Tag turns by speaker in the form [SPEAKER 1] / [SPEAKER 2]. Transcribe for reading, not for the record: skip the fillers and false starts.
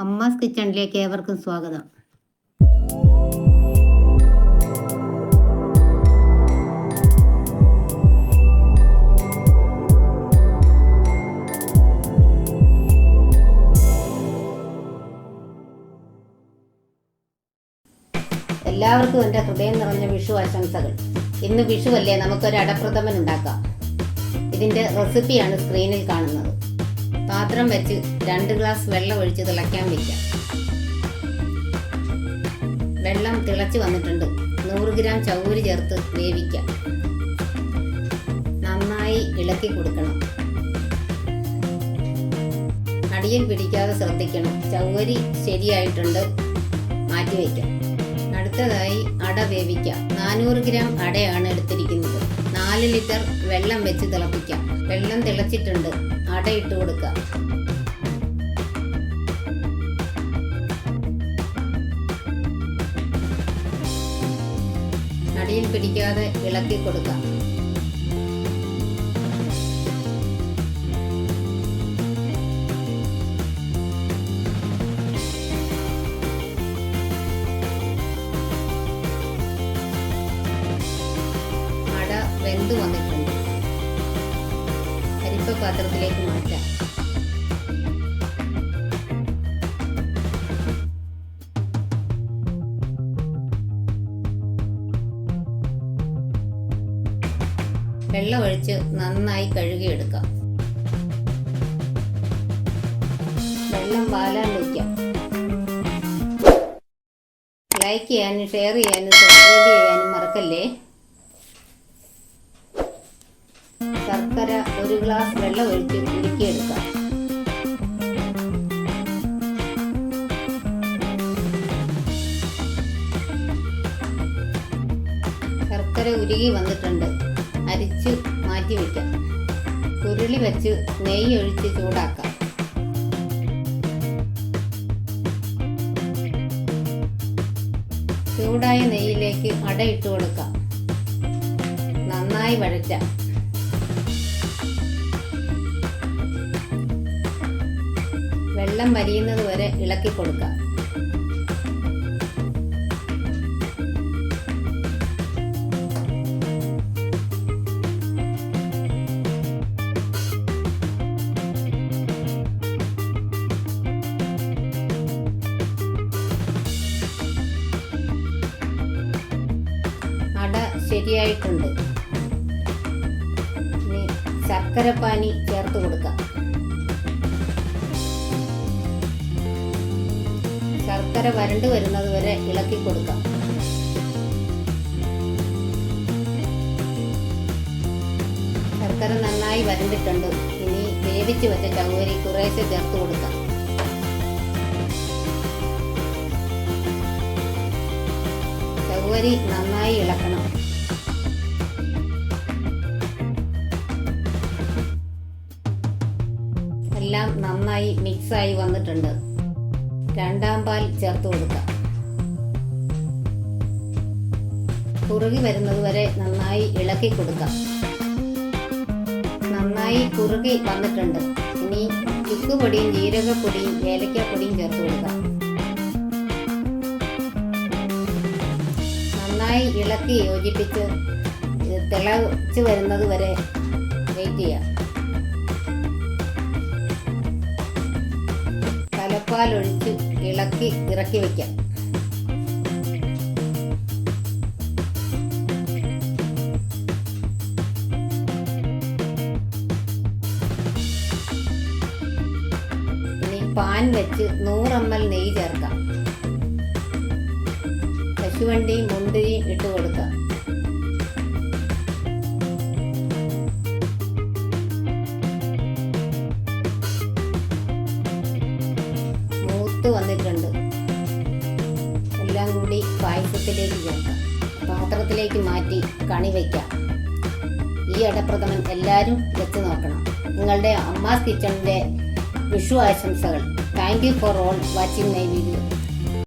[SPEAKER 1] അമ്മാസ് കിച്ചണിലേക്ക് ഏവർക്കും സ്വാഗതം. എല്ലാവർക്കും എൻ്റെ ഹൃദയം നിറഞ്ഞ വിഷു ആശംസകൾ. ഇന്ന് വിഷുവല്ലേ, നമുക്കൊരു അടപ്രഥമൻ ഉണ്ടാക്കാം. ഇതിൻ്റെ റെസിപ്പിയാണ് സ്ക്രീനിൽ കാണുന്നത്. പാത്രം വെച്ച് 2 ഗ്ലാസ് വെള്ളം ഒഴിച്ച് തിളയ്ക്കാൻ വയ്ക്കാം. വെള്ളം തിളച്ച് വന്നിട്ടുണ്ട്. 100 ഗ്രാം ചൗവരി ചേർത്ത് വേവിക്കാം. നന്നായി ഇളക്കി കൊടുക്കണം. അടിയിൽ പിടിക്കാതെ ശ്രദ്ധിക്കണം. ചൗവരി ശരിയായിട്ടുണ്ട്, മാറ്റി വയ്ക്കാം. അടുത്തതായി അട വേവിക്കാം. 400 ഗ്രാം അടയാണ് എടുത്തിരിക്കുന്നത്. 4 ലിറ്റർ വെള്ളം വെച്ച് തിളപ്പിക്കാം. വെള്ളം തിളച്ചിട്ടുണ്ട്. അട ഇട്ട് കൊടുക്കാം. അടിയിൽ പിടിക്കാതെ ഇളക്കി കൊടുക്കാം. അട വെന്ത് വന്നിട്ടുണ്ട്. അരിപ്പ പാത്രത്തിലേക്ക് മാറ്റാം. വെള്ളം ഒഴിച്ച് നന്നായി കഴുകിയെടുക്കാം. വെള്ളം വാലാൻ വയ്ക്കാം. ലൈക്ക് ചെയ്യാനും ഷെയർ ചെയ്യാനും സബ്സ്ക്രൈബ് ചെയ്യാനും മറക്കല്ലേ. ശർക്കര 1 ഗ്ലാസ് വെള്ളം ഒഴിച്ച് ഉരുക്കിയെടുക്കാം. ശർക്കര ഉരുകി വന്നിട്ടുണ്ട്. അരിച്ച് മാറ്റി വയ്ക്കാം. ഉരുളി വെച്ച് നെയ്യ് ഒഴിച്ച് ചൂടാക്കാം. ചൂടായ നെയ്യിലേക്ക് അട ഇട്ട് കൊടുക്കാം. നന്നായി വഴറ്റാം. വെള്ളം വലിയുന്നത് വരെ ഇളക്കി കൊടുക്കാം. അട ശരിയായിട്ടുണ്ട്. ഇനി ശർക്കരപ്പാനി ചേർത്ത് കൊടുക്കാം. ശർക്കര വരണ്ടു വരുന്നത് വരെ ഇളക്കി കൊടുക്കാം. ശർക്കര നന്നായി വരണ്ടിട്ടുണ്ട്. ഇനി വേവിച്ച് വെച്ച ചൗവരി കുറേശ്ശെ ചേർത്ത് കൊടുക്കാം. ചൗവരി നന്നായി ഇളക്കണം. എല്ലാം നന്നായി മിക്സായി വന്നിട്ടുണ്ട്. 2ാം പാൽ ചേർത്ത് കൊടുക്കാം. കുറുകി വരുന്നത് വരെ നന്നായി ഇളക്കി കൊടുക്കാം. നന്നായി കുറുകി വന്നിട്ടുണ്ട്. ഇനി ചുക്കുപൊടിയും ജീരകപ്പൊടിയും ഏലക്കപ്പൊടിയും ചേർത്ത് കൊടുക്കാം. നന്നായി ഇളക്കി യോജിപ്പിച്ച് തിളച്ച് വരുന്നത് വരെ വെയിറ്റ് ചെയ്യാം. തലപ്പാലൊഴിച്ച് ഇളക്കി ഇറക്കി വയ്ക്കാം. ഇനി പാൻ വെച്ച് 100 ml നെയ്യ് ചേർക്കാം. കശുവണ്ടിയും മുന്തിരിയും ഇട്ട് കൊടുക്കാം. വന്നിട്ടുണ്ട്. എല്ലാം കൂടി പായസത്തിലേക്ക് ചേർക്കാം. പാത്രത്തിലേക്ക് മാറ്റി കണി വയ്ക്കാം. ഈ അടപ്രഥമൻ എല്ലാവരും വെച്ച് നോക്കണം. നിങ്ങളുടെ അമ്മാസ് കിച്ചണിൻ്റെ വിഷു ആശംസകൾ. Thank you for all watching my video.